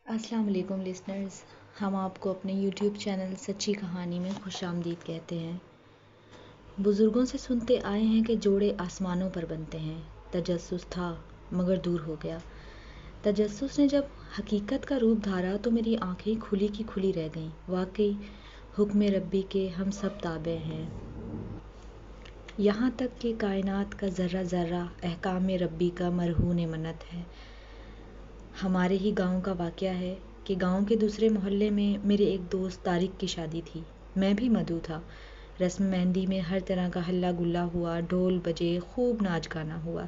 السلام علیکم لسنرز، ہم آپ کو اپنے یوٹیوب چینل سچی کہانی میں خوش آمدید کہتے ہیں۔ بزرگوں سے سنتے آئے ہیں کہ جوڑے آسمانوں پر بنتے ہیں۔ تجسس تھا مگر دور ہو گیا۔ تجسس نے جب حقیقت کا روپ دھارا تو میری آنکھیں کھلی کی کھلی رہ گئیں۔ واقعی حکم ربی کے ہم سب تابع ہیں، یہاں تک کہ کائنات کا ذرہ ذرہ احکام ربی کا مرہون منت ہے۔ ہمارے ہی گاؤں کا واقعہ ہے کہ گاؤں کے دوسرے محلے میں میرے ایک دوست طارق کی شادی تھی۔ میں بھی مدعو تھا۔ رسم مہندی میں ہر طرح کا ہلا گلا ہوا، ڈھول بجے، خوب ناچ گانا ہوا۔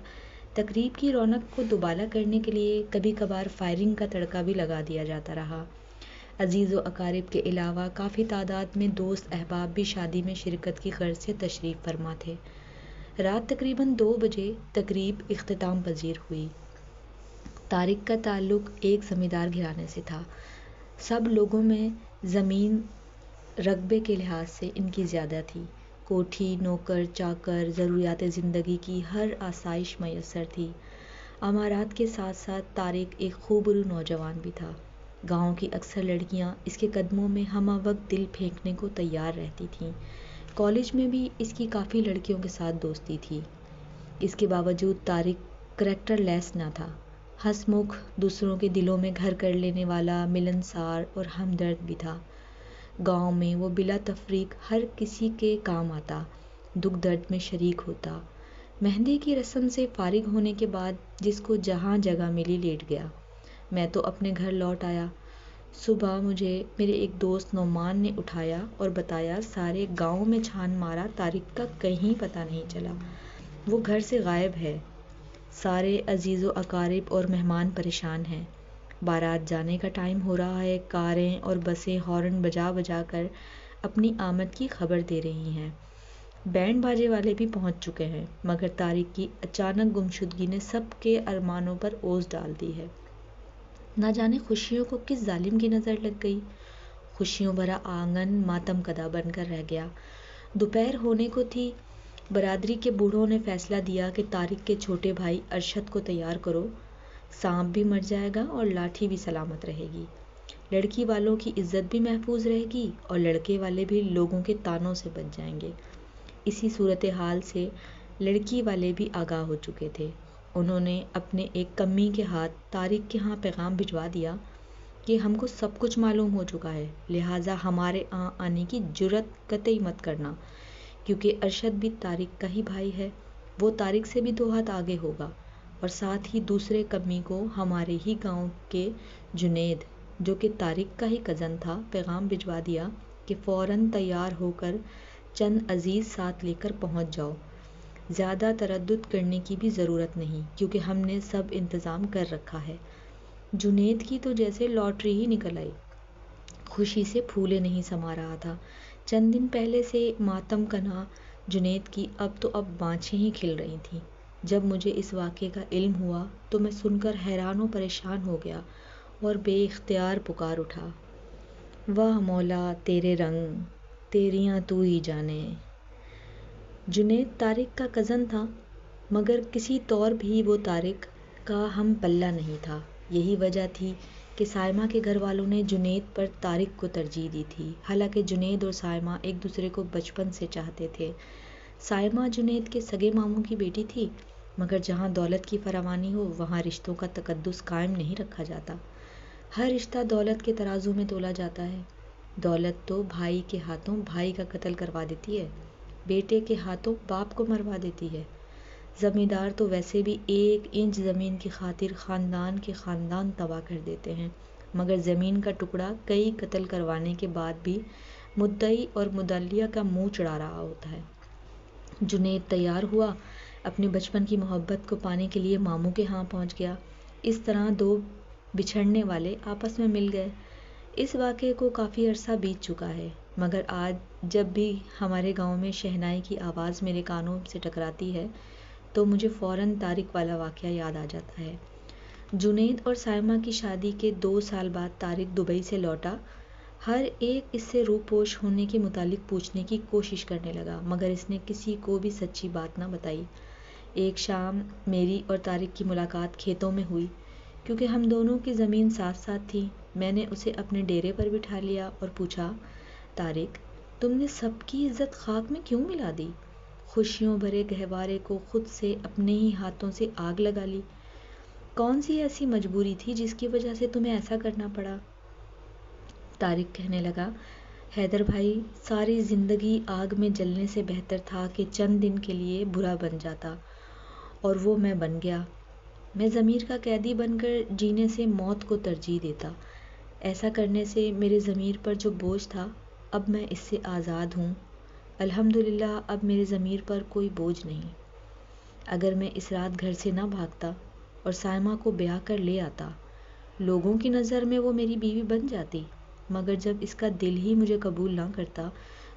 تقریب کی رونق کو دوبالا کرنے کے لیے کبھی کبھار فائرنگ کا تڑکا بھی لگا دیا جاتا رہا۔ عزیز و اقارب کے علاوہ کافی تعداد میں دوست احباب بھی شادی میں شرکت کی غرض سے تشریف فرما تھے۔ رات تقریباً 2 بجے تقریب اختتام پذیر ہوئی۔ طارق کا تعلق ایک زمیندار گھرانے سے تھا۔ سب لوگوں میں زمین رقبے کے لحاظ سے ان کی زیادہ تھی۔ کوٹھی، نوکر چاکر، ضروریات زندگی کی ہر آسائش میسر تھی۔ امارات کے ساتھ ساتھ طارق ایک خوبرو نوجوان بھی تھا۔ گاؤں کی اکثر لڑکیاں اس کے قدموں میں ہمہ وقت دل پھینکنے کو تیار رہتی تھیں۔ کالج میں بھی اس کی کافی لڑکیوں کے ساتھ دوستی تھی۔ اس کے باوجود طارق کریکٹر لیس نہ تھا۔ ہنس مکھ، دوسروں کے دلوں میں گھر کر لینے والا، ملنسار اور ہمدرد بھی تھا۔ گاؤں میں وہ بلا تفریق ہر کسی کے کام آتا، دکھ درد میں شریک ہوتا۔ مہندی کی رسم سے فارغ ہونے کے بعد جس کو جہاں جگہ ملی لیٹ گیا۔ میں تو اپنے گھر لوٹ آیا۔ صبح مجھے میرے ایک دوست نعمان نے اٹھایا اور بتایا سارے گاؤں میں چھان مارا، طارق کا کہیں پتہ نہیں چلا، وہ گھر سے غائب ہے۔ سارے عزیز و اقارب اور مہمان پریشان ہیں۔ بارات جانے کا ٹائم ہو رہا ہے، کاریں اور بسیں ہارن بجا بجا کر اپنی آمد کی خبر دے رہی ہیں۔ بینڈ باجے والے بھی پہنچ چکے ہیں، مگر طارق کی اچانک گمشدگی نے سب کے ارمانوں پر اوس ڈال دی ہے۔ نہ جانے خوشیوں کو کس ظالم کی نظر لگ گئی، خوشیوں بھرا آنگن ماتم کدہ بن کر رہ گیا۔ دوپہر ہونے کو تھی۔ برادری کے بوڑھوں نے فیصلہ دیا کہ طارق کے چھوٹے بھائی ارشد کو تیار کرو، سانپ بھی مر جائے گا اور لاٹھی بھی سلامت رہے گی۔ لڑکی والوں کی عزت بھی محفوظ رہے گی اور لڑکے والے بھی لوگوں کے طعنوں سے بچ جائیں گے۔ اسی صورتحال سے لڑکی والے بھی آگاہ ہو چکے تھے۔ انہوں نے اپنے ایک کمی کے ہاتھ طارق کے ہاں پیغام بھجوا دیا کہ ہم کو سب کچھ معلوم ہو چکا ہے، لہٰذا ہمارے آنے کی جرات قطعی مت کرنا، کیونکہ ارشد بھی طارق کا ہی بھائی ہے، وہ طارق سے بھی 2 ہاتھ آگے ہوگا۔ اور ساتھ ہی دوسرے کمی کو ہمارے ہی گاؤں کے جنید، جو کہ طارق کا ہی کزن تھا، پیغام بھجوا دیا کہ فوراً تیار ہو کر چند عزیز ساتھ لے کر پہنچ جاؤ۔ زیادہ تردد کرنے کی بھی ضرورت نہیں، کیونکہ ہم نے سب انتظام کر رکھا ہے۔ جنید کی تو جیسے لاٹری ہی نکل آئی، خوشی سے پھولے نہیں سما رہا تھا۔ چند دن پہلے سے ماتم کنا جنید کی اب بانچھیں ہی کھل رہی تھیں۔ جب مجھے اس واقعے کا علم ہوا تو میں سن کر حیران و پریشان ہو گیا اور بے اختیار پکار اٹھا، واہ مولا تیرے رنگ، تیریاں تو ہی جانے۔ جنید طارق کا کزن تھا، مگر کسی طور بھی وہ طارق کا ہم پلہ نہیں تھا۔ یہی وجہ تھی کہ سائمہ کے گھر والوں نے جنید پر طارق کو ترجیح دی تھی، حالانکہ جنید اور سائمہ ایک دوسرے کو بچپن سے چاہتے تھے۔ سائمہ جنید کے سگے ماموں کی بیٹی تھی، مگر جہاں دولت کی فراوانی ہو وہاں رشتوں کا تقدس قائم نہیں رکھا جاتا۔ ہر رشتہ دولت کے ترازو میں تولا جاتا ہے۔ دولت تو بھائی کے ہاتھوں بھائی کا قتل کروا دیتی ہے، بیٹے کے ہاتھوں باپ کو مروا دیتی ہے۔ زمیندار تو ویسے بھی 1 انچ زمین کی خاطر خاندان کے خاندان تباہ کر دیتے ہیں، مگر زمین کا ٹکڑا کئی قتل کروانے کے بعد بھی مدعی اور مدعیہ کا منہ چڑھا رہا ہوتا ہے۔ جنید تیار ہوا، اپنے بچپن کی محبت کو پانے کے لیے ماموں کے ہاں پہنچ گیا۔ اس طرح 2 بچھڑنے والے آپس میں مل گئے۔ اس واقعے کو کافی عرصہ بیت چکا ہے، مگر آج جب بھی ہمارے گاؤں میں شہنائی کی آواز میرے کانوں سے ٹکراتی ہے تو مجھے فوراً طارق والا واقعہ یاد آ جاتا ہے۔ جنید اور سائمہ کی شادی کے 2 سال بعد طارق دبئی سے لوٹا۔ ہر ایک اس سے روپوش ہونے کے متعلق پوچھنے کی کوشش کرنے لگا، مگر اس نے کسی کو بھی سچی بات نہ بتائی۔ ایک شام میری اور طارق کی ملاقات کھیتوں میں ہوئی، کیونکہ ہم دونوں کی زمین ساتھ ساتھ تھی۔ میں نے اسے اپنے ڈیرے پر بٹھا لیا اور پوچھا، طارق، تم نے سب کی عزت خاک میں کیوں ملا دی؟ خوشیوں بھرے گہوارے کو خود سے اپنے ہی ہاتھوں سے آگ لگا لی؟ کون سی ایسی مجبوری تھی جس کی وجہ سے تمہیں ایسا کرنا پڑا؟ طارق کہنے لگا، حیدر بھائی، ساری زندگی آگ میں جلنے سے بہتر تھا کہ چند دن کے لیے برا بن جاتا، اور وہ میں بن گیا۔ میں ضمیر کا قیدی بن کر جینے سے موت کو ترجیح دیتا۔ ایسا کرنے سے میرے ضمیر پر جو بوجھ تھا، اب میں اس سے آزاد ہوں۔ الحمدللہ اب میرے ضمیر پر کوئی بوجھ نہیں۔ اگر میں اس رات گھر سے نہ بھاگتا اور سائمہ کو بیاہ کر لے آتا، لوگوں کی نظر میں وہ میری بیوی بن جاتی، مگر جب اس کا دل ہی مجھے قبول نہ کرتا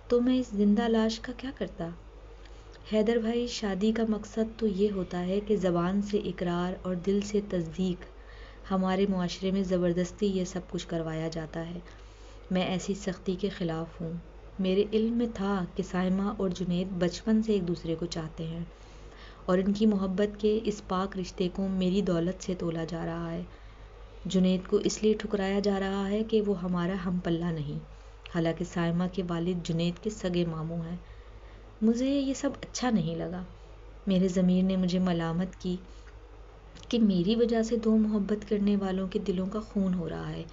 تو میں اس زندہ لاش کا کیا کرتا؟ حیدر بھائی، شادی کا مقصد تو یہ ہوتا ہے کہ زبان سے اقرار اور دل سے تصدیق۔ ہمارے معاشرے میں زبردستی یہ سب کچھ کروایا جاتا ہے۔ میں ایسی سختی کے خلاف ہوں۔ میرے علم میں تھا کہ سائمہ اور جنید بچپن سے ایک دوسرے کو چاہتے ہیں، اور ان کی محبت کے اس پاک رشتے کو میری دولت سے تولا جا رہا ہے۔ جنید کو اس لیے ٹھکرایا جا رہا ہے کہ وہ ہمارا ہم پلہ نہیں، حالانکہ سائمہ کے والد جنید کے سگے ماموں ہیں۔ مجھے یہ سب اچھا نہیں لگا۔ میرے ضمیر نے مجھے ملامت کی کہ میری وجہ سے دو محبت کرنے والوں کے دلوں کا خون ہو رہا ہے،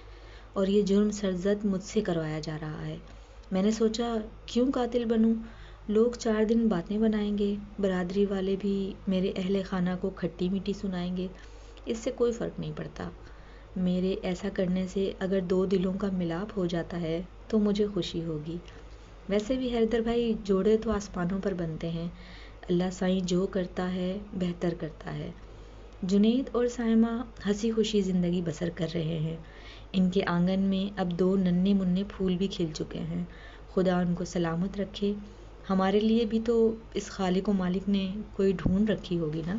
اور یہ جرم سرزد مجھ سے کروایا جا رہا ہے۔ میں نے سوچا، کیوں قاتل بنوں؟ لوگ 4 دن باتیں بنائیں گے، برادری والے بھی میرے اہل خانہ کو کھٹی میٹھی سنائیں گے، اس سے کوئی فرق نہیں پڑتا۔ میرے ایسا کرنے سے اگر 2 دلوں کا ملاپ ہو جاتا ہے تو مجھے خوشی ہوگی۔ ویسے بھی حیدر بھائی، جوڑے تو آسمانوں پر بنتے ہیں، اللہ سائیں جو کرتا ہے بہتر کرتا ہے۔ جنید اور سائمہ ہنسی خوشی زندگی بسر کر رہے ہیں۔ ان کے آنگن میں اب 2 ننھے منھے پھول بھی کھل چکے ہیں۔ خدا ان کو سلامت رکھے۔ ہمارے لیے بھی تو اس خالق و مالک نے کوئی ڈھونڈ رکھی ہوگی نا۔